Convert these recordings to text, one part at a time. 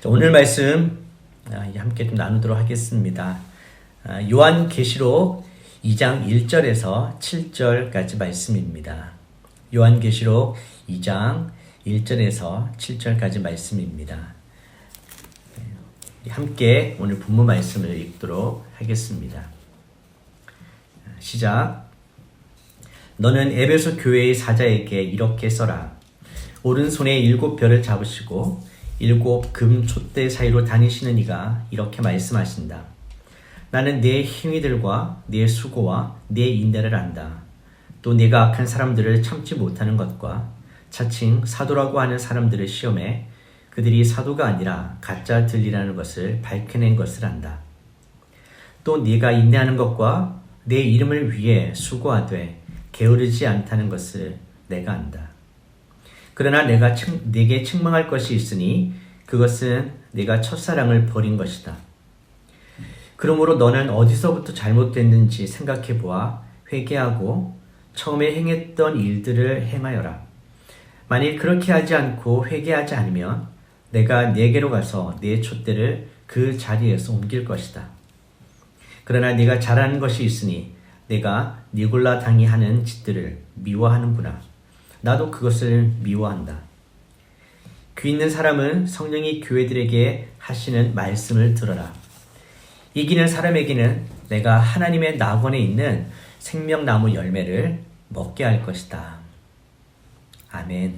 오늘 말씀 함께 좀 나누도록 하겠습니다. 요한계시록 2장 1절에서 7절까지 말씀입니다. 요한계시록 2장 1절에서 7절까지 말씀입니다. 함께 오늘 본문 말씀을 읽도록 하겠습니다. 시작. 너는 에베소 교회의 사자에게 이렇게 써라. 오른손에 7별을 잡으시고 7 금 촛대 사이로 다니시는 이가 이렇게 말씀하신다. 나는 네 행위들과 네 수고와 네 인내를 안다. 또 네가 악한 사람들을 참지 못하는 것과 자칭 사도라고 하는 사람들을 시험해 그들이 사도가 아니라 가짜 들리라는 것을 밝혀낸 것을 안다. 또 네가 인내하는 것과 내 이름을 위해 수고하되 게으르지 않다는 것을 내가 안다. 그러나 내가 네게 책망할 것이 있으니 그것은 네가 첫사랑을 버린 것이다. 그러므로 너는 어디서부터 잘못됐는지 생각해 보아 회개하고 처음에 행했던 일들을 행하여라. 만일 그렇게 하지 않고 회개하지 않으면 내가 네게로 가서 네 촛대를 그 자리에서 옮길 것이다. 그러나 네가 잘하는 것이 있으니 내가 니골라 당이 하는 짓들을 미워하는구나. 나도 그것을 미워한다. 귀 있는 사람은 성령이 교회들에게 하시는 말씀을 들어라. 이기는 사람에게는 내가 하나님의 낙원에 있는 생명나무 열매를 먹게 할 것이다. 아멘.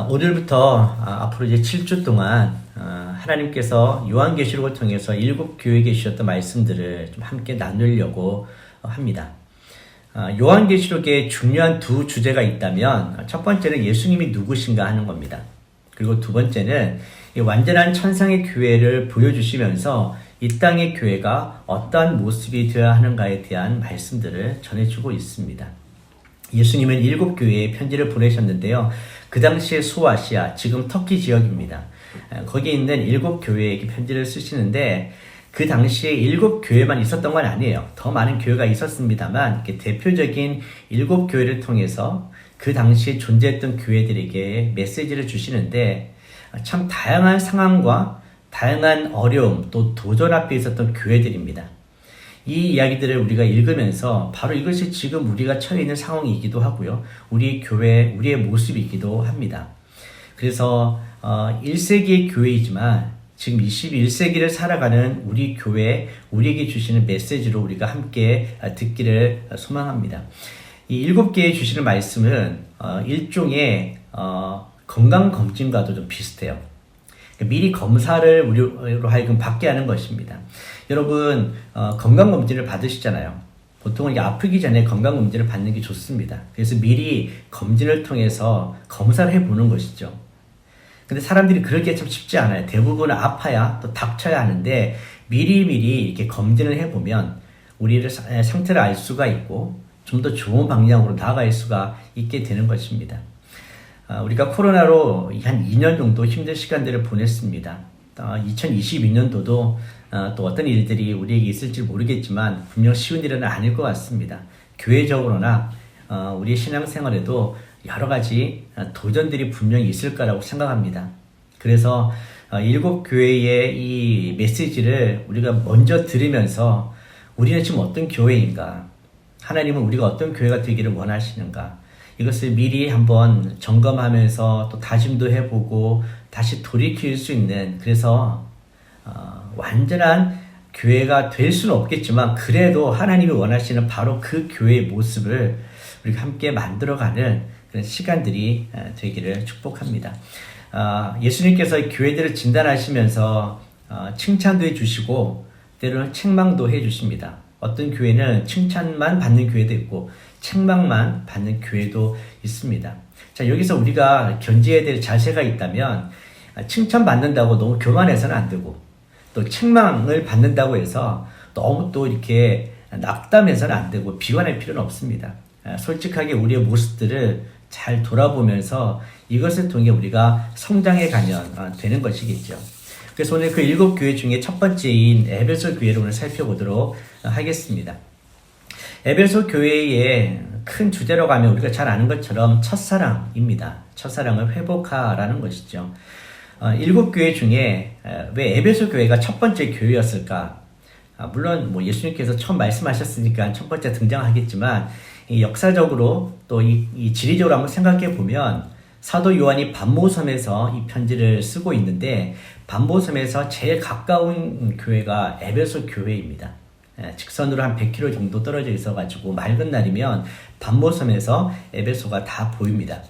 오늘부터 앞으로 이제 7주 동안 하나님께서 요한계시록을 통해서 7 교회에게 주셨던 말씀들을 좀 함께 나누려고 합니다. 요한계시록에 중요한 두 주제가 있다면 첫 번째는 예수님이 누구신가 하는 겁니다. 그리고 두 번째는 완전한 천상의 교회를 보여주시면서 이 땅의 교회가 어떠한 모습이 되어야 하는가에 대한 말씀들을 전해주고 있습니다. 예수님은 7 교회에 편지를 보내셨는데요. 그 당시에 소아시아, 지금 터키 지역입니다. 거기에 있는 7 교회에게 편지를 쓰시는데 그 당시에 7 교회만 있었던 건 아니에요. 더 많은 교회가 있었습니다만 대표적인 7 교회를 통해서 그 당시에 존재했던 교회들에게 메시지를 주시는데 참 다양한 상황과 다양한 어려움 또 도전 앞에 있었던 교회들입니다. 이 이야기들을 우리가 읽으면서 바로 이것이 지금 우리가 처해 있는 상황이기도 하고요. 우리 교회, 우리의 모습이기도 합니다. 그래서 1세기의 교회이지만 지금 21세기를 살아가는 우리 교회, 우리에게 주시는 메시지로 우리가 함께 듣기를 소망합니다. 이 7개의 주시는 말씀은 일종의 건강검진과도 좀 비슷해요. 미리 검사를 우리로 하여금 받게 하는 것입니다. 여러분 건강검진을 받으시잖아요. 보통은 이게 아프기 전에 건강검진을 받는 게 좋습니다. 그래서 미리 검진을 통해서 검사를 해보는 것이죠. 근데 사람들이 그러기에 참 쉽지 않아요. 대부분은 아파야 또 닥쳐야 하는데 미리미리 이렇게 검진을 해보면 우리를 상태를 알 수가 있고 좀 더 좋은 방향으로 나아갈 수가 있게 되는 것입니다. 우리가 코로나로 한 2년 정도 힘든 시간들을 보냈습니다. 2022년도도 또 어떤 일들이 우리에게 있을지 모르겠지만 분명 쉬운 일은 아닐 것 같습니다. 교회적으로나 우리의 신앙생활에도 여러 가지 도전들이 분명히 있을 거라고 생각합니다. 그래서 7 교회의 이 메시지를 우리가 먼저 들으면서 우리는 지금 어떤 교회인가? 하나님은 우리가 어떤 교회가 되기를 원하시는가? 이것을 미리 한번 점검하면서 또 다짐도 해보고 다시 돌이킬 수 있는 그래서 완전한 교회가 될 수는 없겠지만 그래도 하나님이 원하시는 바로 그 교회의 모습을 우리가 함께 만들어가는 그런 시간들이 되기를 축복합니다. 예수님께서 교회들을 진단하시면서 칭찬도 해주시고 때로는 책망도 해주십니다. 어떤 교회는 칭찬만 받는 교회도 있고 책망만 받는 교회도 있습니다. 자, 여기서 우리가 견지해야 될 자세가 있다면 칭찬받는다고 너무 교만해서는 안 되고 또 책망을 받는다고 해서 너무 또 이렇게 낙담해서는 안 되고 비관할 필요는 없습니다. 솔직하게 우리의 모습들을 잘 돌아보면서 이것을 통해 우리가 성장해 가면 되는 것이겠죠. 그래서 오늘 그 7 교회 중에 첫 번째인 에베소 교회를 오늘 살펴보도록 하겠습니다. 에베소 교회의 큰 주제로 가면 우리가 잘 아는 것처럼 첫사랑입니다. 첫사랑을 회복하라는 것이죠. 일곱 교회 중에 왜 에베소 교회가 첫 번째 교회였을까? 물론 뭐 예수님께서 처음 말씀하셨으니까 첫 번째 등장하겠지만 이 역사적으로 또 이 지리적으로 한번 생각해 보면 사도 요한이 반모섬에서 이 편지를 쓰고 있는데 반모섬에서 제일 가까운 교회가 에베소 교회입니다. 직선으로 한 100km 정도 떨어져 있어가지고 맑은 날이면 반모섬에서 에베소가 다 보입니다.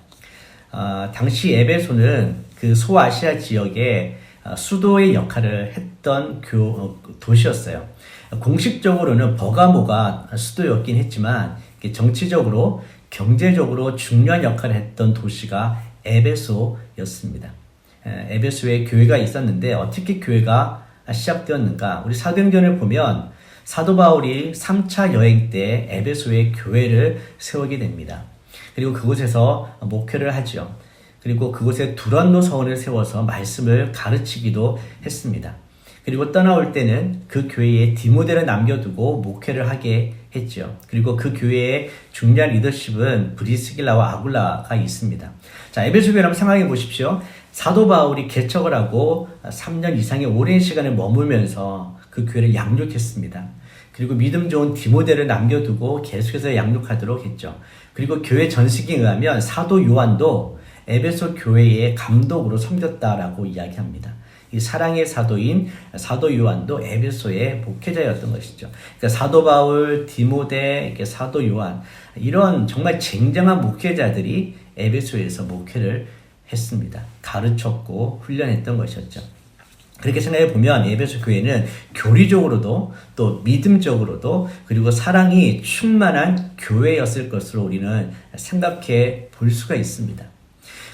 당시 에베소는 그 소아시아 지역의 수도의 역할을 했던 도시였어요. 공식적으로는 버가모가 수도였긴 했지만 정치적으로 경제적으로 중요한 역할을 했던 도시가 에베소였습니다. 에베소에 교회가 있었는데 어떻게 교회가 시작되었는가? 우리 사도행전을 보면 사도 바울이 3차 여행 때 에베소에 교회를 세우게 됩니다. 그리고 그곳에서 목회를 하죠. 그리고 그곳에 두란노 서원을 세워서 말씀을 가르치기도 했습니다. 그리고 떠나올 때는 그 교회에 디모데를 남겨두고 목회를 하게 했죠. 그리고 그 교회의 중요한 리더십은 브리스길라와 아굴라가 있습니다. 자, 에베소 교회 한번 생각해 보십시오. 사도 바울이 개척을 하고 3년 이상의 오랜 시간을 머물면서 그 교회를 양육했습니다. 그리고 믿음 좋은 디모데를 남겨두고 계속해서 양육하도록 했죠. 그리고 교회 전식에 의하면 사도 요한도 에베소 교회의 감독으로 섬겼다라고 이야기합니다. 이 사랑의 사도인 사도 요한도 에베소의 목회자였던 것이죠. 그러니까 사도 바울, 디모데, 사도 요한 이런 정말 쟁쟁한 목회자들이 에베소에서 목회를 했습니다. 가르쳤고 훈련했던 것이었죠. 그렇게 생각해 보면 에베소 교회는 교리적으로도 또 믿음적으로도 그리고 사랑이 충만한 교회였을 것으로 우리는 생각해 볼 수가 있습니다.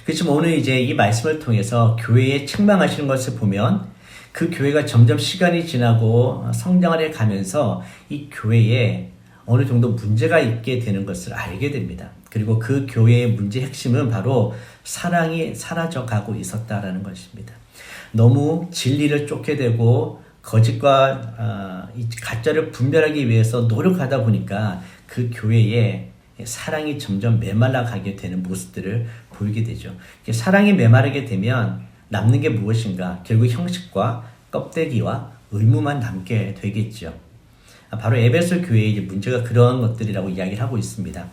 그렇지만 오늘 이제 이 말씀을 통해서 교회에 책망하시는 것을 보면 그 교회가 점점 시간이 지나고 성장을 해 가면서 이 교회에 어느 정도 문제가 있게 되는 것을 알게 됩니다. 그리고 그 교회의 문제 핵심은 바로 사랑이 사라져 가고 있었다라는 것입니다. 너무 진리를 쫓게 되고 거짓과 가짜를 분별하기 위해서 노력하다 보니까 그 교회에 사랑이 점점 메말라 가게 되는 모습들을 보이게 되죠. 사랑이 메마르게 되면 남는 게 무엇인가? 결국 형식과 껍데기와 의무만 남게 되겠죠. 바로 에베소 교회의 문제가 그런 것들이라고 이야기를 하고 있습니다.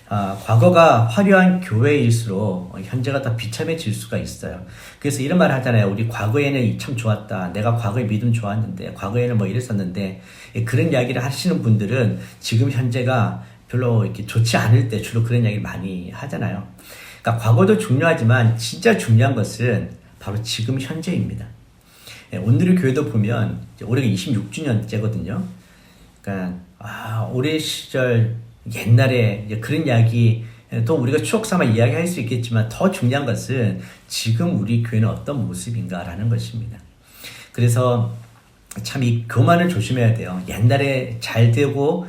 과거가 화려한 교회일수록 현재가 더 비참해질 수가 있어요. 그래서 이런 말 하잖아요. 우리 과거에는 참 좋았다. 내가 과거에 믿음 좋았는데, 과거에는 뭐 이랬었는데, 그런 이야기를 하시는 분들은 지금 현재가 별로 이렇게 좋지 않을 때 주로 그런 이야기를 많이 하잖아요. 그러니까 과거도 중요하지만 진짜 중요한 것은 바로 지금 현재입니다. 오늘의 교회도 보면 올해가 26주년째거든요. 그러니까 올해 시절 옛날에 그런 이야기 또 우리가 추억 삼아 이야기할 수 있겠지만 더 중요한 것은 지금 우리 교회는 어떤 모습인가라는 것입니다. 그래서 참 이 교만을 조심해야 돼요. 옛날에 잘 되고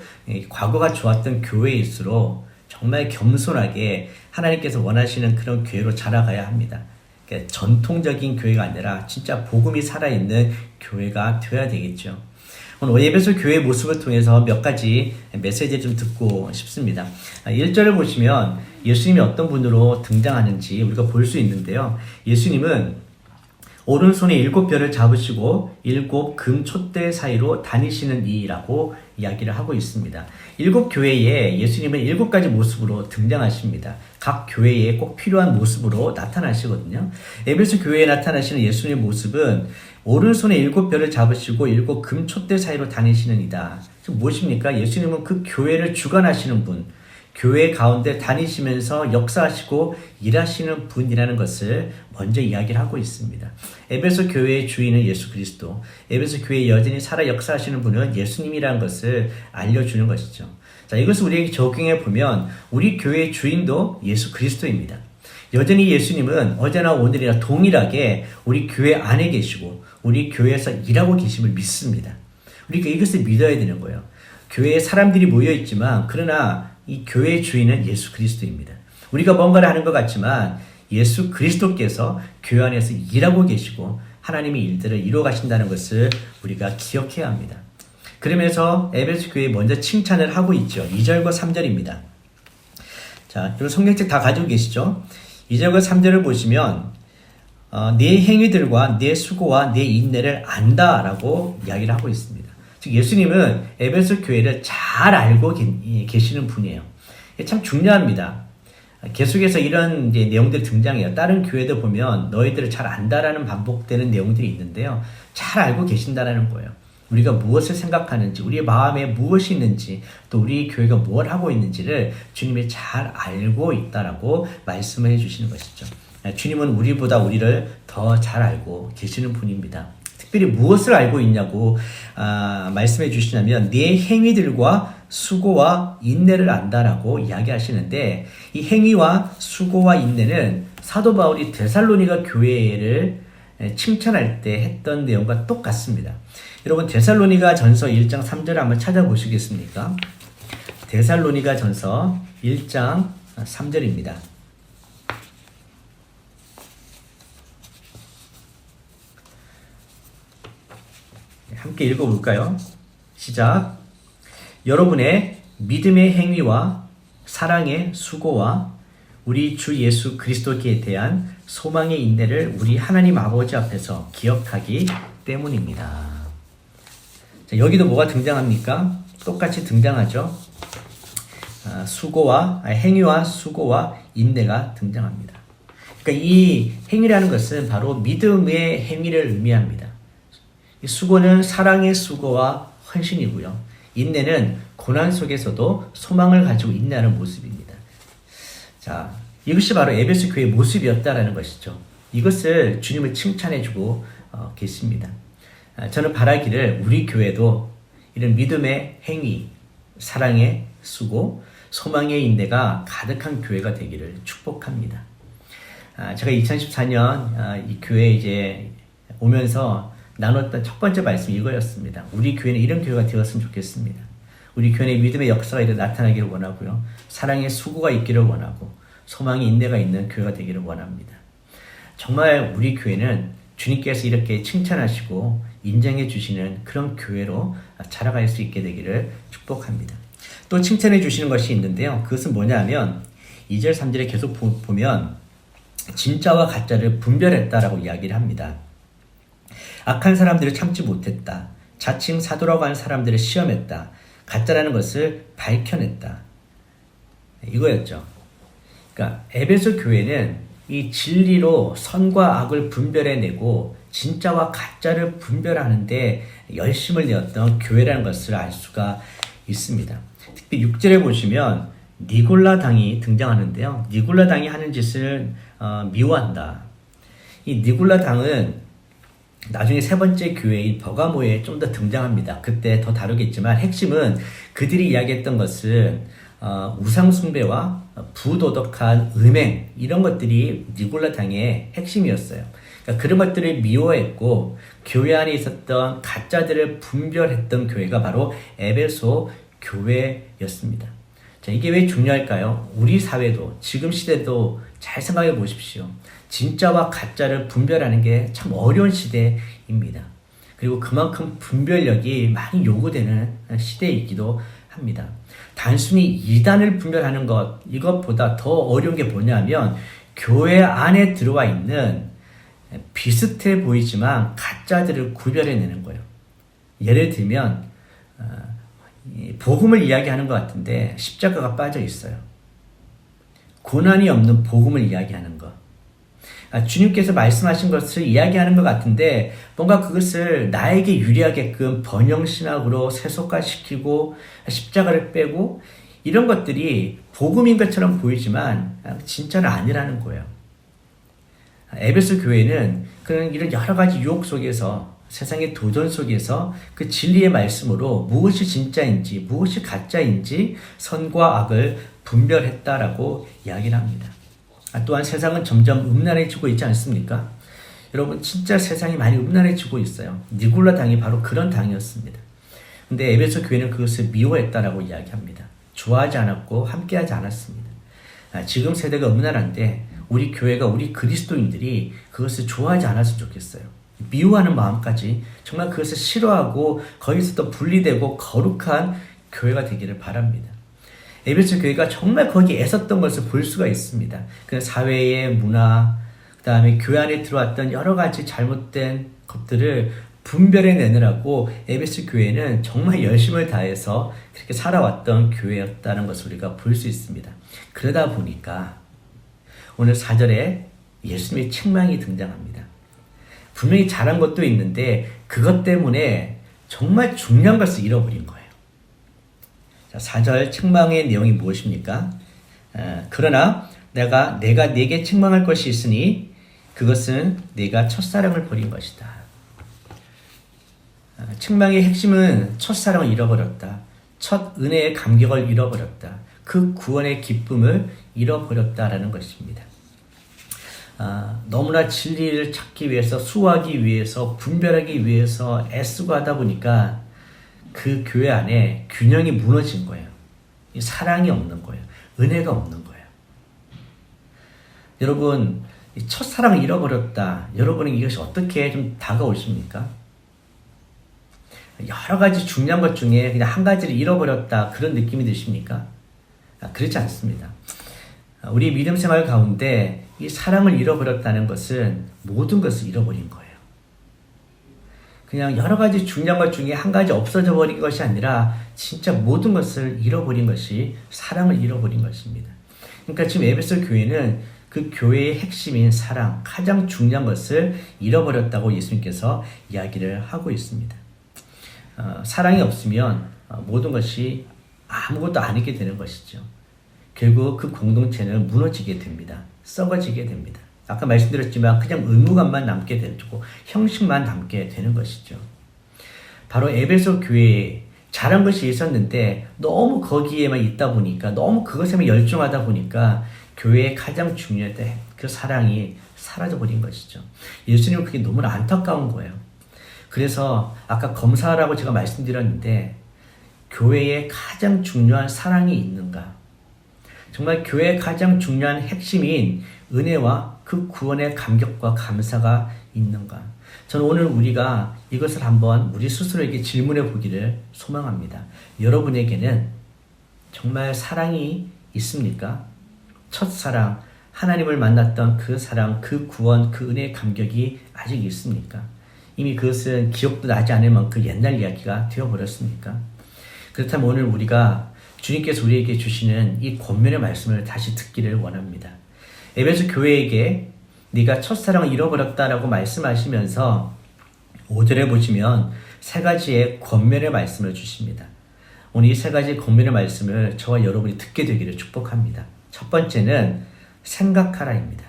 과거가 좋았던 교회일수록 정말 겸손하게 하나님께서 원하시는 그런 교회로 자라가야 합니다. 그러니까 전통적인 교회가 아니라 진짜 복음이 살아있는 교회가 되어야 되겠죠. 오늘 에베소 교회의 모습을 통해서 몇 가지 메시지를 좀 듣고 싶습니다. 1절을 보시면 예수님이 어떤 분으로 등장하는지 우리가 볼 수 있는데요. 예수님은 오른손에 7별을 잡으시고 7 금 촛대 사이로 다니시는 이라고 이야기를 하고 있습니다. 7 교회에 예수님은 7가지 모습으로 등장하십니다. 각 교회에 꼭 필요한 모습으로 나타나시거든요. 에베소 교회에 나타나시는 예수님의 모습은 오른손에 7별을 잡으시고 7 금 촛대 사이로 다니시는 이다. 무엇입니까? 예수님은 그 교회를 주관하시는 분, 교회 가운데 다니시면서 역사하시고 일하시는 분이라는 것을 먼저 이야기를 하고 있습니다. 에베소 교회의 주인은 예수 그리스도, 에베소 교회에 여전히 살아 역사하시는 분은 예수님이라는 것을 알려주는 것이죠. 자, 이것을 우리에게 적용해 보면 우리 교회의 주인도 예수 그리스도입니다. 여전히 예수님은 어제나 오늘이나 동일하게 우리 교회 안에 계시고 우리 교회에서 일하고 계심을 믿습니다. 우리가 이것을 믿어야 되는 거예요. 교회에 사람들이 모여 있지만 그러나 이 교회의 주인은 예수 그리스도입니다. 우리가 뭔가를 하는 것 같지만 예수 그리스도께서 교회 안에서 일하고 계시고 하나님의 일들을 이루어 가신다는 것을 우리가 기억해야 합니다. 그러면서 에베소 교회에 먼저 칭찬을 하고 있죠. 2절과 3절입니다. 자, 여러분 성경책 다 가지고 계시죠? 2절과 3절을 보시면 내 행위들과 내 수고와 내 인내를 안다라고 이야기를 하고 있습니다. 즉 예수님은 에베소 교회를 잘 알고 계시는 분이에요. 이게 참 중요합니다. 계속해서 이런 이제 내용들이 등장해요. 다른 교회도 보면 너희들을 잘 안다라는 반복되는 내용들이 있는데요. 잘 알고 계신다라는 거예요. 우리가 무엇을 생각하는지, 우리의 마음에 무엇이 있는지, 또 우리 교회가 뭘 하고 있는지를 주님이 잘 알고 있다라고 말씀을 해주시는 것이죠. 주님은 우리보다 우리를 더 잘 알고 계시는 분입니다. 특별히 무엇을 알고 있냐고 말씀해 주시냐면 내 행위들과 수고와 인내를 안다라고 이야기하시는데, 이 행위와 수고와 인내는 사도 바울이 데살로니가 교회를 칭찬할 때 했던 내용과 똑같습니다. 여러분 데살로니가 전서 1장 3절을 한번 찾아보시겠습니까? 데살로니가 전서 1장 3절입니다. 함께 읽어볼까요? 시작. 여러분의 믿음의 행위와 사랑의 수고와 우리 주 예수 그리스도께 대한 소망의 인내를 우리 하나님 아버지 앞에서 기억하기 때문입니다. 자, 여기도 뭐가 등장합니까? 똑같이 등장하죠. 행위와 수고와 인내가 등장합니다. 그러니까 이 행위라는 것은 바로 믿음의 행위를 의미합니다. 수고는 사랑의 수고와 헌신이고요. 인내는 고난 속에서도 소망을 가지고 인내하는 모습입니다. 자, 이것이 바로 에베소 교회의 모습이었다라는 것이죠. 이것을 주님을 칭찬해주고 계십니다. 저는 바라기를 우리 교회도 이런 믿음의 행위, 사랑의 수고, 소망의 인내가 가득한 교회가 되기를 축복합니다. 제가 2014년 이 교회에 이제 오면서 나눴던 첫 번째 말씀이 이거였습니다. 우리 교회는 이런 교회가 되었으면 좋겠습니다. 우리 교회의 믿음의 역사가 이렇게 나타나기를 원하고요. 사랑의 수고가 있기를 원하고 소망의 인내가 있는 교회가 되기를 원합니다. 정말 우리 교회는 주님께서 이렇게 칭찬하시고 인정해 주시는 그런 교회로 자라갈 수 있게 되기를 축복합니다. 또 칭찬해 주시는 것이 있는데요. 그것은 뭐냐면 2절 3절에 계속 보면 진짜와 가짜를 분별했다라고 이야기를 합니다. 악한 사람들을 참지 못했다. 자칭 사도라고 하는 사람들을 시험했다. 가짜라는 것을 밝혀냈다. 이거였죠. 그러니까 에베소 교회는 이 진리로 선과 악을 분별해내고 진짜와 가짜를 분별하는데 열심을 내었던 교회라는 것을 알 수가 있습니다. 특히 6절에 보시면 니골라 당이 등장하는데요. 니골라 당이 하는 짓을 미워한다. 이 니골라 당은 나중에 세 번째 교회인 버가모에 좀 더 등장합니다. 그때 더 다루겠지만 핵심은 그들이 이야기했던 것은 우상숭배와 부도덕한 음행 이런 것들이 니골라 당의 핵심이었어요. 그러니까 그런 것들을 미워했고 교회 안에 있었던 가짜들을 분별했던 교회가 바로 에베소 교회였습니다. 자, 이게 왜 중요할까요? 우리 사회도 지금 시대도 잘 생각해 보십시오. 진짜와 가짜를 분별하는 게 참 어려운 시대입니다. 그리고 그만큼 분별력이 많이 요구되는 시대이기도 합니다. 단순히 이단을 분별하는 것, 이것보다 더 어려운 게 뭐냐면 교회 안에 들어와 있는 비슷해 보이지만 가짜들을 구별해내는 거예요. 예를 들면 복음을 이야기하는 것 같은데 십자가가 빠져 있어요. 고난이 없는 복음을 이야기하는 것. 주님께서 말씀하신 것을 이야기하는 것 같은데 뭔가 그것을 나에게 유리하게끔 번영신학으로 세속화시키고 십자가를 빼고 이런 것들이 복음인 것처럼 보이지만 진짜는 아니라는 거예요. 에베소 교회는 그런 이런 여러 가지 유혹 속에서 세상의 도전 속에서 그 진리의 말씀으로 무엇이 진짜인지 무엇이 가짜인지 선과 악을 분별했다라고 이야기를 합니다. 또한 세상은 점점 음란해지고 있지 않습니까? 여러분 진짜 세상이 많이 음란해지고 있어요. 니골라 당이 바로 그런 당이었습니다. 근데 에베소 교회는 그것을 미워했다라고 이야기합니다. 좋아하지 않았고 함께하지 않았습니다. 지금 세대가 음란한데 우리 교회가 우리 그리스도인들이 그것을 좋아하지 않았으면 좋겠어요. 미워하는 마음까지 정말 그것을 싫어하고 거기서도 분리되고 거룩한 교회가 되기를 바랍니다. 에베소 교회가 정말 거기에 애썼던 것을 볼 수가 있습니다. 그 사회의 문화, 그 다음에 교회 안에 들어왔던 여러 가지 잘못된 것들을 분별해내느라고 에베소 교회는 정말 열심을 다해서 그렇게 살아왔던 교회였다는 것을 우리가 볼 수 있습니다. 그러다 보니까 오늘 4절에 예수님의 책망이 등장합니다. 분명히 잘한 것도 있는데 그것 때문에 정말 중요한 것을 잃어버린 거예요. 자, 4절 책망의 내용이 무엇입니까? 그러나 내가 네게 책망할 것이 있으니 그것은 네가 첫사랑을 버린 것이다. 책망의 핵심은 첫사랑을 잃어버렸다. 첫 은혜의 감격을 잃어버렸다. 그 구원의 기쁨을 잃어버렸다라는 것입니다. 너무나 진리를 찾기 위해서, 수호하기 위해서, 분별하기 위해서 애쓰고 하다 보니까 그 교회 안에 균형이 무너진 거예요. 사랑이 없는 거예요. 은혜가 없는 거예요. 여러분, 첫사랑을 잃어버렸다. 여러분은 이것이 어떻게 좀 다가오십니까? 여러 가지 중요한 것 중에 그냥 한 가지를 잃어버렸다. 그런 느낌이 드십니까? 그렇지 않습니다. 우리 믿음 생활 가운데 이 사랑을 잃어버렸다는 것은 모든 것을 잃어버린 거예요. 그냥 여러 가지 중요한 것 중에 한 가지 없어져 버린 것이 아니라 진짜 모든 것을 잃어버린 것이 사랑을 잃어버린 것입니다. 그러니까 지금 에베소 교회는 그 교회의 핵심인 사랑, 가장 중요한 것을 잃어버렸다고 예수님께서 이야기를 하고 있습니다. 사랑이 없으면 모든 것이 아무것도 아니게 되는 것이죠. 결국 그 공동체는 무너지게 됩니다. 썩어지게 됩니다. 아까 말씀드렸지만 그냥 의무감만 남게 되고 형식만 남게 되는 것이죠. 바로 에베소 교회에 잘한 것이 있었는데 너무 거기에만 있다 보니까, 너무 그것에만 열중하다 보니까 교회의 가장 중요했던 그 사랑이 사라져버린 것이죠. 예수님은 그게 너무나 안타까운 거예요. 그래서 아까 검사라고 제가 말씀드렸는데 교회에 가장 중요한 사랑이 있는가? 정말 교회의 가장 중요한 핵심인 은혜와 그 구원의 감격과 감사가 있는가? 저는 오늘 우리가 이것을 한번 우리 스스로에게 질문해 보기를 소망합니다. 여러분에게는 정말 사랑이 있습니까? 첫사랑, 하나님을 만났던 그 사랑, 그 구원, 그 은혜의 감격이 아직 있습니까? 이미 그것은 기억도 나지 않을 만큼 옛날 이야기가 되어버렸습니까? 그렇다면 오늘 우리가 주님께서 우리에게 주시는 이 권면의 말씀을 다시 듣기를 원합니다. 에베소 교회에게 네가 첫사랑을 잃어버렸다라고 말씀하시면서 5절에 보시면 세 가지의 권면의 말씀을 주십니다. 오늘 이 세 가지 권면의 말씀을 저와 여러분이 듣게 되기를 축복합니다. 첫 번째는 생각하라입니다.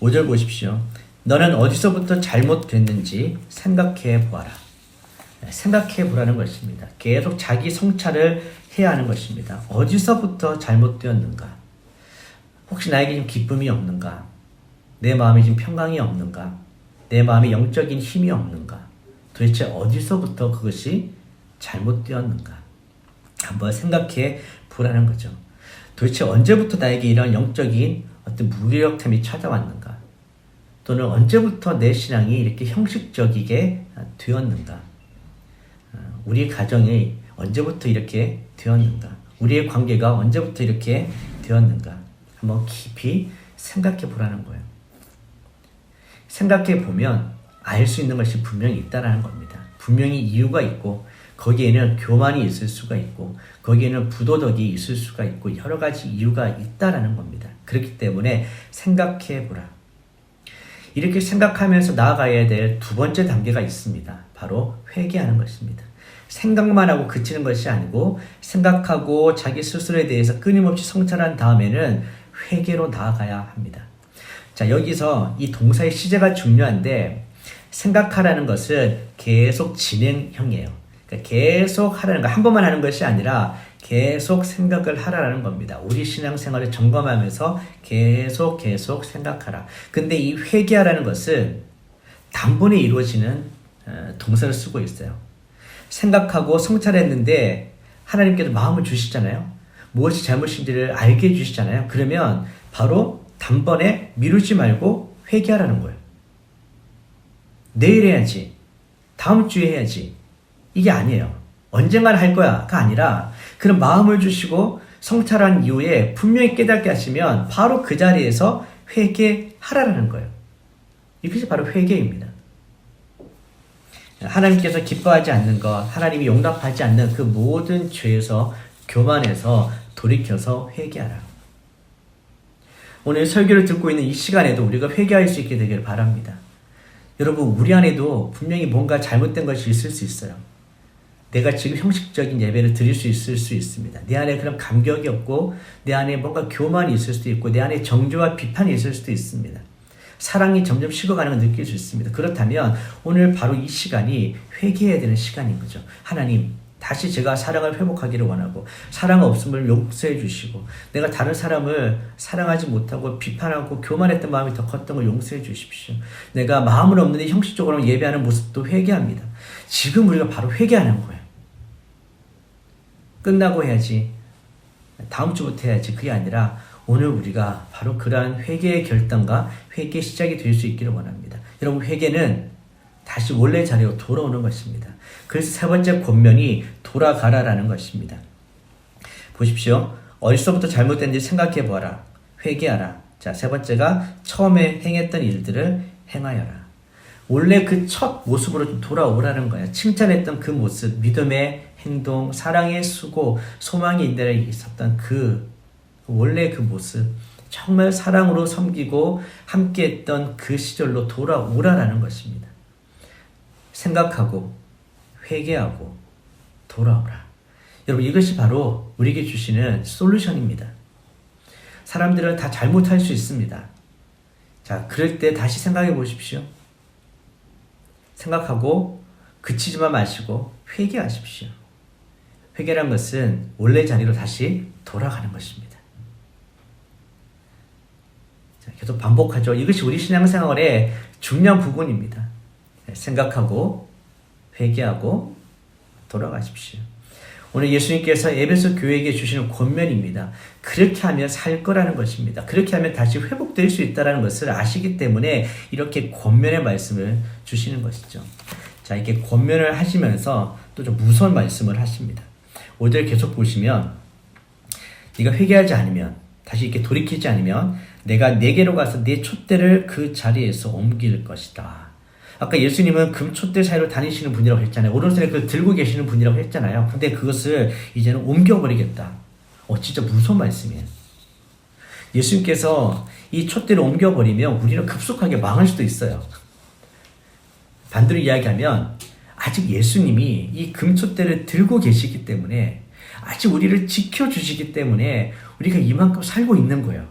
5절 보십시오. 너는 어디서부터 잘못됐는지 생각해 보아라. 생각해 보라는 것입니다. 계속 자기 성찰을 해야 하는 것입니다. 어디서부터 잘못되었는가? 혹시 나에게 좀 기쁨이 없는가? 내 마음에 좀 평강이 없는가? 내 마음에 영적인 힘이 없는가? 도대체 어디서부터 그것이 잘못되었는가? 한번 생각해 보라는 거죠. 도대체 언제부터 나에게 이런 영적인 어떤 무기력함이 찾아왔는가? 또는 언제부터 내 신앙이 이렇게 형식적이게 되었는가? 우리 가정이 언제부터 이렇게 되었는가? 우리의 관계가 언제부터 이렇게 되었는가? 한번 깊이 생각해 보라는 거예요. 생각해 보면 알 수 있는 것이 분명히 있다는 겁니다. 분명히 이유가 있고 거기에는 교만이 있을 수가 있고 거기에는 부도덕이 있을 수가 있고 여러 가지 이유가 있다는 겁니다. 그렇기 때문에 생각해 보라. 이렇게 생각하면서 나아가야 될 두 번째 단계가 있습니다. 바로 회개하는 것입니다. 생각만 하고 그치는 것이 아니고 생각하고 자기 스스로에 대해서 끊임없이 성찰한 다음에는 회개로 나아가야 합니다. 자, 여기서 이 동사의 시제가 중요한데 생각하라는 것은 계속 진행형이에요. 그러니까 계속 하라는 거, 한 번만 하는 것이 아니라 계속 생각을 하라는 겁니다. 우리 신앙생활을 점검하면서 계속 생각하라. 근데 이 회개하라는 것은 단번에 이루어지는 동사를 쓰고 있어요. 생각하고 성찰했는데 하나님께서 마음을 주시잖아요. 무엇이 잘못인지를 알게 해주시잖아요. 그러면 바로 단번에 미루지 말고 회개하라는 거예요. 내일 해야지. 다음 주에 해야지. 이게 아니에요. 언젠가는 할 거야가 아니라 그런 마음을 주시고 성찰한 이후에 분명히 깨닫게 하시면 바로 그 자리에서 회개하라는 거예요. 이것이 바로 회개입니다. 하나님께서 기뻐하지 않는 것, 하나님이 용납하지 않는 그 모든 죄에서 교만해서 돌이켜서 회개하라. 오늘 설교를 듣고 있는 이 시간에도 우리가 회개할 수 있게 되기를 바랍니다. 여러분, 우리 안에도 분명히 뭔가 잘못된 것이 있을 수 있어요. 내가 지금 형식적인 예배를 드릴 수 있을 수 있습니다. 내 안에 그런 감격이 없고 내 안에 뭔가 교만이 있을 수도 있고 내 안에 정죄와 비판이 있을 수도 있습니다. 사랑이 점점 식어가는 걸 느낄 수 있습니다. 그렇다면 오늘 바로 이 시간이 회개해야 되는 시간인 거죠. 하나님, 다시 제가 사랑을 회복하기를 원하고 사랑 없음을 용서해 주시고 내가 다른 사람을 사랑하지 못하고 비판하고 교만했던 마음이 더 컸던 걸 용서해 주십시오. 내가 마음은 없는데 형식적으로 예배하는 모습도 회개합니다. 지금 우리가 바로 회개하는 거예요. 끝나고 해야지, 다음 주부터 해야지, 그게 아니라 오늘 우리가 바로 그러한 회개의 결단과 회개의 시작이 될 수 있기를 원합니다. 여러분, 회개는 다시 원래 자리로 돌아오는 것입니다. 그래서 세 번째 권면이 돌아가라라는 것입니다. 보십시오. 어디서부터 잘못된지 생각해 보아라. 회개하라. 자, 세 번째가 처음에 행했던 일들을 행하여라. 원래 그 첫 모습으로 좀 돌아오라는 거야. 칭찬했던 그 모습, 믿음의 행동, 사랑의 수고, 소망의 인내에 있었던 원래 그 모습, 정말 사랑으로 섬기고 함께했던 그 시절로 돌아오라라는 것입니다. 생각하고 회개하고 돌아오라. 여러분, 이것이 바로 우리에게 주시는 솔루션입니다. 사람들은 다 잘못할 수 있습니다. 자, 그럴 때 다시 생각해 보십시오. 생각하고 그치지만 마시고 회개하십시오. 회개란 것은 원래 자리로 다시 돌아가는 것입니다. 자, 계속 반복하죠. 이것이 우리 신앙생활의 중요한 부분입니다. 생각하고 회개하고 돌아가십시오. 오늘 예수님께서 에베소 교회에게 주시는 권면입니다. 그렇게 하면 살 거라는 것입니다. 그렇게 하면 다시 회복될 수 있다는 것을 아시기 때문에 이렇게 권면의 말씀을 주시는 것이죠. 자, 이렇게 권면을 하시면서 또 좀 무서운 말씀을 하십니다. 5절 계속 보시면 네가 회개하지 않으면, 다시 이렇게 돌이키지 않으면 내가 네게로 가서 네 촛대를 그 자리에서 옮길 것이다. 아까 예수님은 금촛대 사이로 다니시는 분이라고 했잖아요. 오른손에 그걸 들고 계시는 분이라고 했잖아요. 근데 그것을 이제는 옮겨버리겠다. 진짜 무서운 말씀이에요. 예수님께서 이 촛대를 옮겨버리면 우리는 급속하게 망할 수도 있어요. 반대로 이야기하면 아직 예수님이 이 금촛대를 들고 계시기 때문에, 아직 우리를 지켜주시기 때문에 우리가 이만큼 살고 있는 거예요.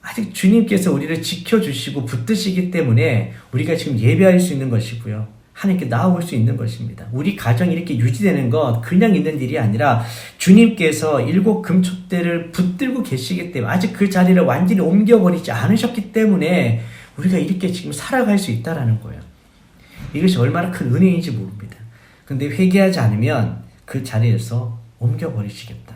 아직 주님께서 우리를 지켜주시고 붙드시기 때문에 우리가 지금 예배할 수 있는 것이고요. 하나님께 나아올 수 있는 것입니다. 우리 가정이 이렇게 유지되는 건 그냥 있는 일이 아니라 주님께서 7 금촛대를 붙들고 계시기 때문에, 아직 그 자리를 완전히 옮겨버리지 않으셨기 때문에 우리가 이렇게 지금 살아갈 수 있다는 거예요. 이것이 얼마나 큰 은혜인지 모릅니다. 근데 회개하지 않으면 그 자리에서 옮겨버리시겠다.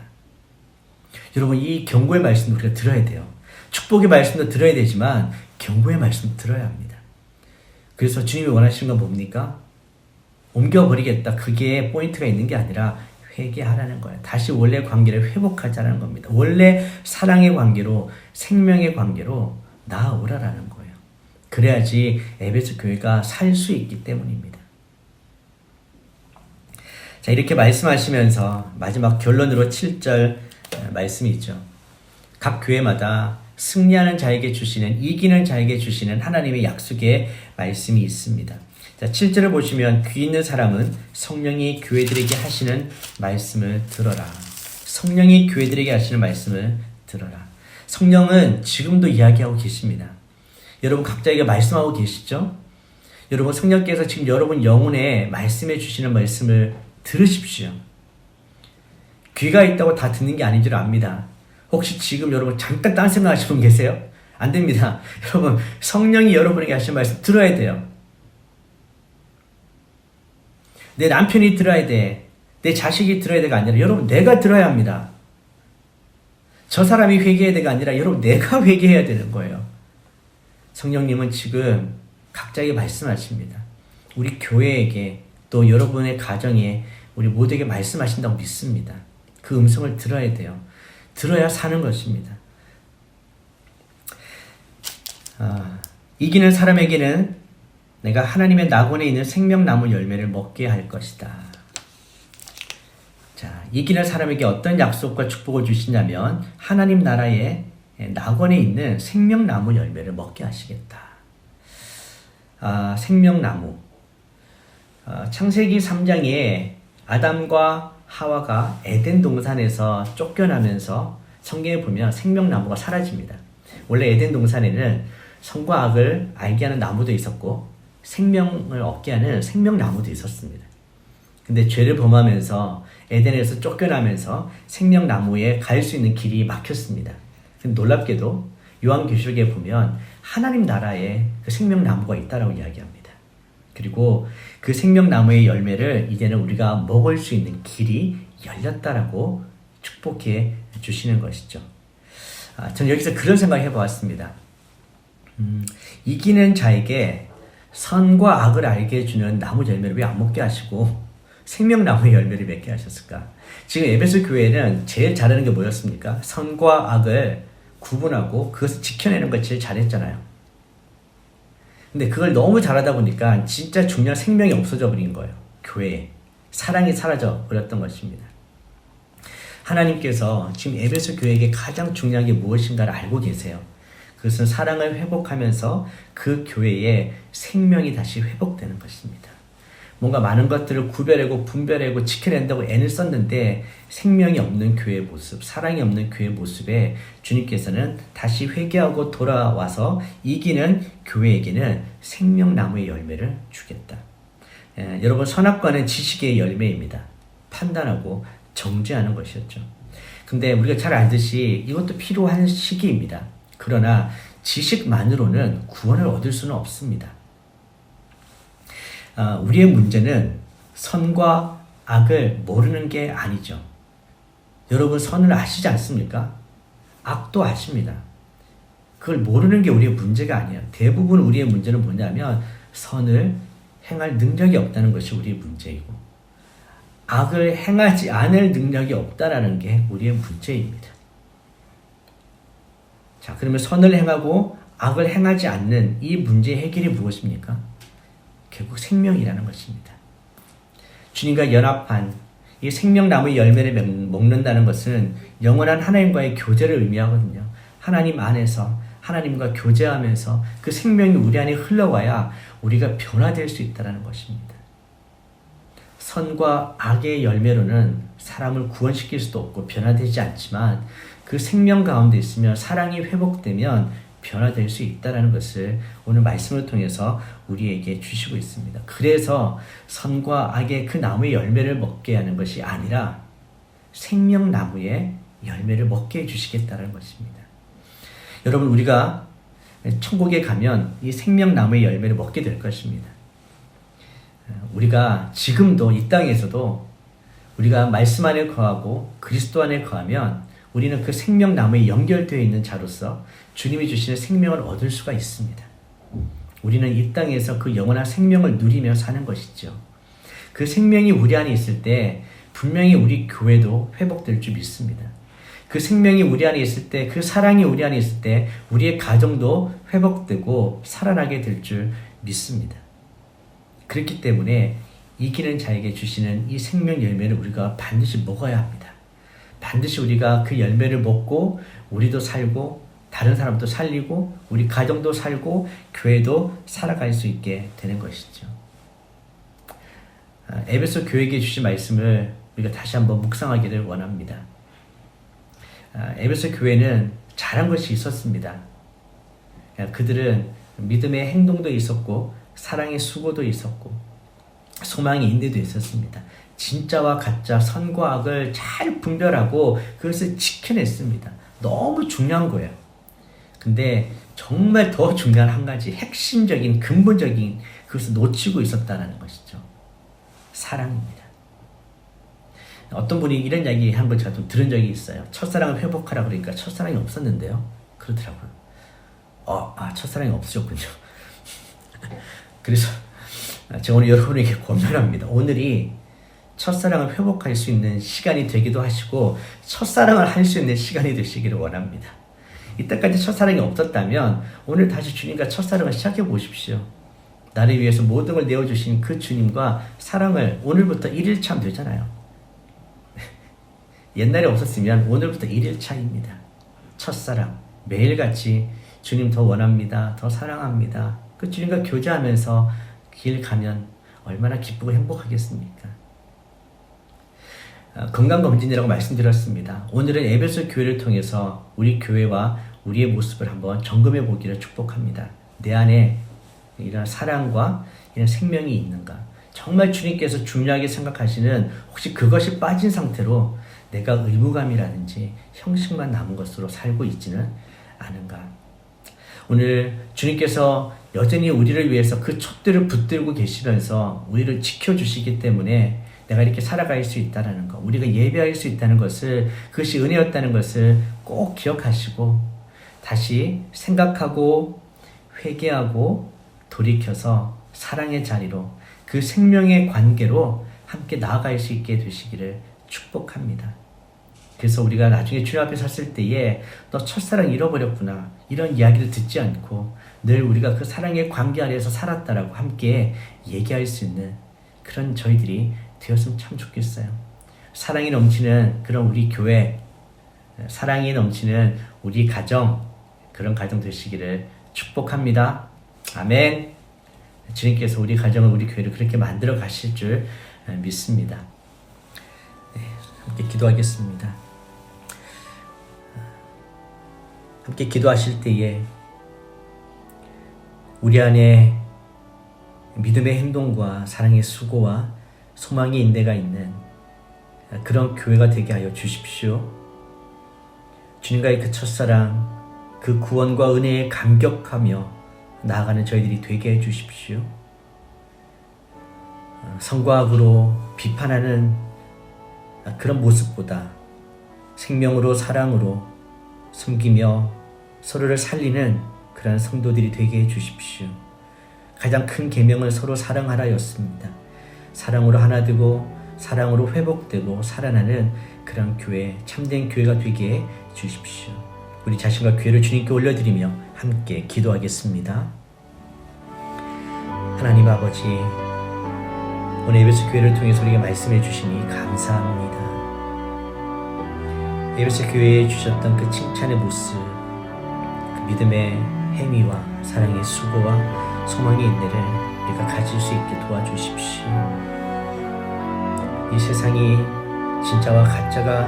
여러분, 이 경고의 말씀도 우리가 들어야 돼요. 축복의 말씀도 들어야 되지만 경고의 말씀도 들어야 합니다. 그래서 주님이 원하시는 건 뭡니까? 옮겨버리겠다. 그게 포인트가 있는 게 아니라 회개하라는 거예요. 다시 원래 관계를 회복하자는 겁니다. 원래 사랑의 관계로, 생명의 관계로 나아오라라는 거예요. 그래야지 에베소 교회가 살 수 있기 때문입니다. 자, 이렇게 말씀하시면서 마지막 결론으로 7절 말씀이 있죠. 각 교회마다 승리하는 자에게 주시는, 이기는 자에게 주시는 하나님의 약속의 말씀이 있습니다. 자, 7절을 보시면 귀 있는 사람은 성령이 교회들에게 하시는 말씀을 들어라. 성령이 교회들에게 하시는 말씀을 들어라. 성령은 지금도 이야기하고 계십니다. 여러분 각자에게 말씀하고 계시죠? 여러분, 성령께서 지금 여러분 영혼에 말씀해 주시는 말씀을 들으십시오. 귀가 있다고 다 듣는 게 아닌 줄 압니다. 혹시 지금 여러분 잠깐 딴 생각하시는 분 계세요? 안 됩니다. 여러분, 성령이 여러분에게 하시는 말씀 들어야 돼요. 내 남편이 들어야 돼. 내 자식이 들어야 돼가 아니라 여러분 내가 들어야 합니다. 저 사람이 회개해야 돼가 아니라 여러분 내가 회개해야 되는 거예요. 성령님은 지금 각자에게 말씀하십니다. 우리 교회에게 또 여러분의 가정에 우리 모두에게 말씀하신다고 믿습니다. 그 음성을 들어야 돼요. 들어야 사는 것입니다. 이기는 사람에게는 내가 하나님의 낙원에 있는 생명나무 열매를 먹게 할 것이다. 자, 이기는 사람에게 어떤 약속과 축복을 주시냐면 하나님 나라의 낙원에 있는 생명나무 열매를 먹게 하시겠다. 생명나무. 창세기 3장에 아담과 하와가 에덴 동산에서 쫓겨나면서 성경에 보면 생명나무가 사라집니다. 원래 에덴 동산에는 선과 악을 알게 하는 나무도 있었고 생명을 얻게 하는 생명나무도 있었습니다. 근데 죄를 범하면서 에덴에서 쫓겨나면서 생명나무에 갈 수 있는 길이 막혔습니다. 근데 놀랍게도 요한계시록에 보면 하나님 나라에 그 생명나무가 있다라고 이야기합니다. 그리고 그 생명나무의 열매를 이제는 우리가 먹을 수 있는 길이 열렸다라고 축복해 주시는 것이죠. 저는 여기서 그런 생각을 해보았습니다. 이기는 자에게 선과 악을 알게 해주는 나무 열매를 왜 안 먹게 하시고 생명나무의 열매를 맺게 하셨을까? 지금 에베소 교회는 제일 잘하는 게 뭐였습니까? 선과 악을 구분하고 그것을 지켜내는 걸 제일 잘했잖아요. 근데 그걸 너무 잘하다 보니까 진짜 중요한 생명이 없어져 버린 거예요. 교회에. 사랑이 사라져 버렸던 것입니다. 하나님께서 지금 에베소 교회에게 가장 중요한 게 무엇인가를 알고 계세요. 그것은 사랑을 회복하면서 그 교회에 생명이 다시 회복되는 것입니다. 뭔가 많은 것들을 구별하고 분별하고 지켜낸다고 애를 썼는데 생명이 없는 교회의 모습, 사랑이 없는 교회의 모습에 주님께서는 다시 회개하고 돌아와서 이기는 교회에게는 생명나무의 열매를 주겠다. 여러분, 선악과는 지식의 열매입니다. 판단하고 정죄하는 것이었죠. 근데 우리가 잘 알듯이 이것도 필요한 시기입니다. 그러나 지식만으로는 구원을 얻을 수는 없습니다. 우리의 문제는 선과 악을 모르는 게 아니죠. 여러분, 선을 아시지 않습니까? 악도 아십니다. 그걸 모르는 게 우리의 문제가 아니에요. 대부분 우리의 문제는 뭐냐면 선을 행할 능력이 없다는 것이 우리의 문제이고 악을 행하지 않을 능력이 없다라는 게 우리의 문제입니다. 자, 그러면 선을 행하고 악을 행하지 않는 이 문제의 해결이 무엇입니까? 결국 생명이라는 것입니다. 주님과 연합한 이 생명나무의 열매를 먹는다는 것은 영원한 하나님과의 교제를 의미하거든요. 하나님 안에서 하나님과 교제하면서 그 생명이 우리 안에 흘러와야 우리가 변화될 수 있다는 것입니다. 선과 악의 열매로는 사람을 구원시킬 수도 없고 변화되지 않지만 그 생명 가운데 있으면 사랑이 회복되면 변화될 수 있다는 것을 오늘 말씀을 통해서 우리에게 주시고 있습니다. 그래서 선과 악의 그 나무의 열매를 먹게 하는 것이 아니라 생명나무의 열매를 먹게 해주시겠다는 것입니다. 여러분, 우리가 천국에 가면 이 생명나무의 열매를 먹게 될 것입니다. 우리가 지금도 이 땅에서도 우리가 말씀 안에 거하고 그리스도 안에 거하면 우리는 그 생명나무에 연결되어 있는 자로서 주님이 주시는 생명을 얻을 수가 있습니다. 우리는 이 땅에서 그 영원한 생명을 누리며 사는 것이죠. 그 생명이 우리 안에 있을 때 분명히 우리 교회도 회복될 줄 믿습니다. 그 생명이 우리 안에 있을 때, 그 사랑이 우리 안에 있을 때 우리의 가정도 회복되고 살아나게 될 줄 믿습니다. 그렇기 때문에 이기는 자에게 주시는 이 생명 열매를 우리가 반드시 먹어야 합니다. 반드시 우리가 그 열매를 먹고 우리도 살고 다른 사람도 살리고 우리 가정도 살고 교회도 살아갈 수 있게 되는 것이죠. 에베소 교회에게 주신 말씀을 우리가 다시 한번 묵상하기를 원합니다. 에베소 교회는 잘한 것이 있었습니다. 그들은 믿음의 행동도 있었고 사랑의 수고도 있었고 소망의 인내도 있었습니다. 진짜와 가짜, 선과 악을 잘 분별하고 그것을 지켜냈습니다. 너무 중요한 거예요. 근데 정말 더 중요한 한 가지, 핵심적인 근본적인 그것을 놓치고 있었다는 것이죠. 사랑입니다. 어떤 분이 이런 이야기 한 걸 제가 좀 들은 적이 있어요. 첫사랑을 회복하라 그러니까 첫사랑이 없었는데요. 그러더라고요. 첫사랑이 없으셨군요. 그래서 제가 오늘 여러분에게 권면합니다. 오늘이 첫사랑을 회복할 수 있는 시간이 되기도 하시고 첫사랑을 할 수 있는 시간이 되시기를 원합니다. 이때까지 첫사랑이 없었다면 오늘 다시 주님과 첫사랑을 시작해 보십시오. 나를 위해서 모든 걸 내어주신 그 주님과 사랑을 오늘부터 1일차 하면 되잖아요. 옛날에 없었으면 오늘부터 1일차입니다. 첫사랑. 매일같이 주님 더 원합니다. 더 사랑합니다. 그 주님과 교제하면서 길 가면 얼마나 기쁘고 행복하겠습니까? 건강검진이라고 말씀드렸습니다. 오늘은 에베소 교회를 통해서 우리 교회와 우리의 모습을 한번 점검해 보기를 축복합니다. 내 안에 이런 사랑과 이런 생명이 있는가? 정말 주님께서 중요하게 생각하시는 혹시 그것이 빠진 상태로 내가 의무감이라든지 형식만 남은 것으로 살고 있지는 않은가? 오늘 주님께서 여전히 우리를 위해서 그 촛대를 붙들고 계시면서 우리를 지켜주시기 때문에 내가 이렇게 살아갈 수 있다는 것, 우리가 예배할 수 있다는 것을, 그것이 은혜였다는 것을 꼭 기억하시고 다시 생각하고 회개하고 돌이켜서 사랑의 자리로 그 생명의 관계로 함께 나아갈 수 있게 되시기를 축복합니다. 그래서 우리가 나중에 주님 앞에 섰을 때에 너 첫사랑 잃어버렸구나 이런 이야기를 듣지 않고 늘 우리가 그 사랑의 관계 아래에서 살았다라고 함께 얘기할 수 있는 그런 저희들이 되었으면 참 좋겠어요. 사랑이 넘치는 그런 우리 교회, 사랑이 넘치는 우리 가정, 그런 가정 되시기를 축복합니다. 아멘. 주님께서 우리 가정을, 우리 교회를 그렇게 만들어 가실 줄 믿습니다. 네, 함께 기도하겠습니다. 함께 기도하실 때에 우리 안에 믿음의 행동과 사랑의 수고와 소망의 인내가 있는 그런 교회가 되게 하여 주십시오. 주님과의 그 첫사랑, 그 구원과 은혜에 감격하며 나아가는 저희들이 되게 해 주십시오. 성과 악으로 비판하는 그런 모습보다 생명으로 사랑으로 섬기며 서로를 살리는 그런 성도들이 되게 해 주십시오. 가장 큰 계명은 서로 사랑하라였습니다. 사랑으로 하나 되고 사랑으로 회복되고 살아나는 그런 교회, 참된 교회가 되게 해 주십시오. 우리 자신과 교회를 주님께 올려드리며 함께 기도하겠습니다. 하나님 아버지, 오늘 에베소 교회를 통해서 우리가 말씀해 주시니 감사합니다. 에베소 교회에 주셨던 그 칭찬의 모습, 그 믿음의 행위와 사랑의 수고와 소망의 인내를 우리가 가질 수 있게 도와주십시오. 이 세상이 진짜와 가짜가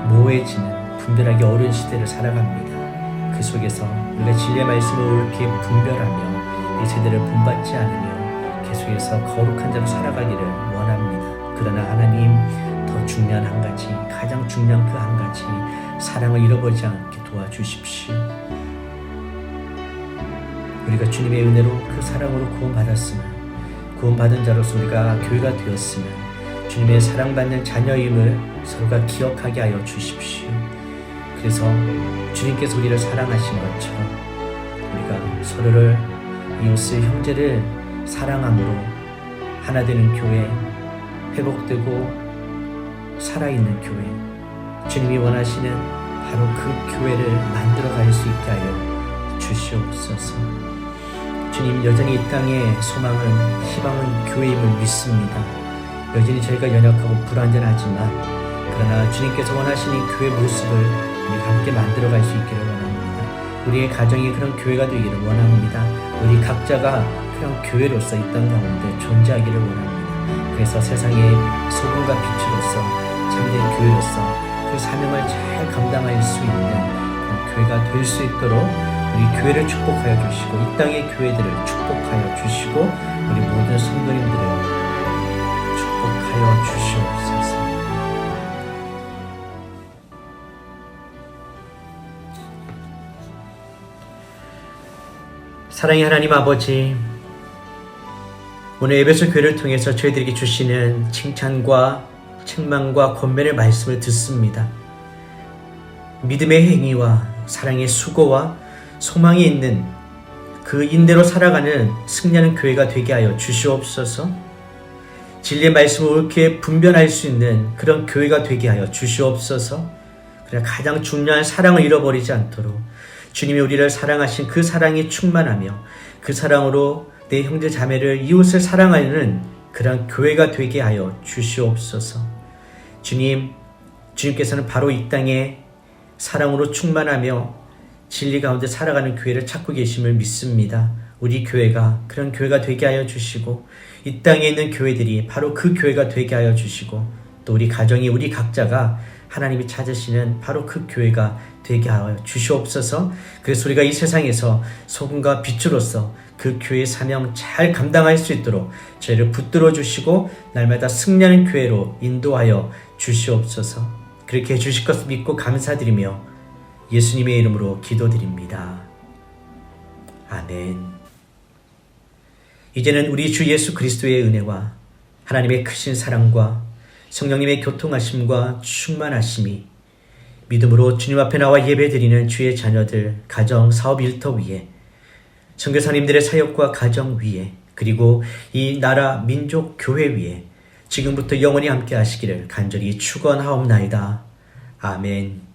모호해지는 분별하기 어려운 시대를 살아갑니다. 그 속에서 우리가 진리의 말씀을 옳게 분별하며 이 세대를 본받지 않으며 계속해서 거룩한 자로 살아가기를 원합니다. 그러나 하나님, 더 중요한 한 가지, 가장 중요한 그 한 가지, 사랑을 잃어버리지 않게 도와주십시오. 우리가 주님의 은혜로 그 사랑으로 구원받았으면, 구원받은 자로서 우리가 교회가 되었으면 주님의 사랑받는 자녀임을 서로가 기억하게 하여 주십시오. 그래서 주님께서 우리를 사랑하신 것처럼 우리가 서로를, 이웃을, 형제를 사랑함으로 하나 되는 교회, 회복되고 살아있는 교회, 주님이 원하시는 바로 그 교회를 만들어갈 수 있게 하여 주시옵소서. 주님, 여전히 이 땅의 소망은, 희망은 교회임을 믿습니다. 여전히 저희가 연약하고 불완전하지만 그러나 주님께서 원하시는 교회 모습을 우리가 함께 만들어갈 수 있기를 원합니다. 우리의 가정이 그런 교회가 되기를 원합니다. 우리 각자가 그런 교회로서 이 땅 가운데 존재하기를 원합니다. 그래서 세상의 소금과 빛으로서 참된 교회로서 그 사명을 잘 감당할 수 있는 그런 교회가 될 수 있도록 우리 교회를 축복하여 주시고 이 땅의 교회들을 축복하여 주시고 우리 모든 성도님들을 축복하여 주시옵소서. 사랑의 하나님 아버지, 오늘 에베소 교회를 통해서 저희들에게 주시는 칭찬과 책망과 권면의 말씀을 듣습니다. 믿음의 행위와 사랑의 수고와 소망이 있는 그 인내로 살아가는 승리하는 교회가 되게 하여 주시옵소서. 진리의 말씀을 옳게 분별할 수 있는 그런 교회가 되게 하여 주시옵소서. 그래 가장 중요한 사랑을 잃어버리지 않도록 주님이 우리를 사랑하신 그 사랑이 충만하며 그 사랑으로 내 형제 자매를 이웃을 사랑하는 그런 교회가 되게 하여 주시옵소서. 주님께서는 바로 이 땅에 사랑으로 충만하며 진리 가운데 살아가는 교회를 찾고 계심을 믿습니다. 우리 교회가 그런 교회가 되게 하여 주시고 이 땅에 있는 교회들이 바로 그 교회가 되게 하여 주시고 또 우리 가정이 우리 각자가 하나님이 찾으시는 바로 그 교회가 되게 하여 주시옵소서. 그래서 우리가 이 세상에서 소금과 빛으로서 그 교회의 사명 잘 감당할 수 있도록 저희를 붙들어 주시고 날마다 승리하는 교회로 인도하여 주시옵소서. 그렇게 해주실 것을 믿고 감사드리며 예수님의 이름으로 기도드립니다. 아멘. 이제는 우리 주 예수 그리스도의 은혜와 하나님의 크신 사랑과 성령님의 교통하심과 충만하심이 믿음으로 주님 앞에 나와 예배드리는 주의 자녀들 가정 사업 일터 위에 선교사님들의 사역과 가정 위에 그리고 이 나라 민족 교회 위에 지금부터 영원히 함께 하시기를 간절히 축원하옵나이다. 아멘.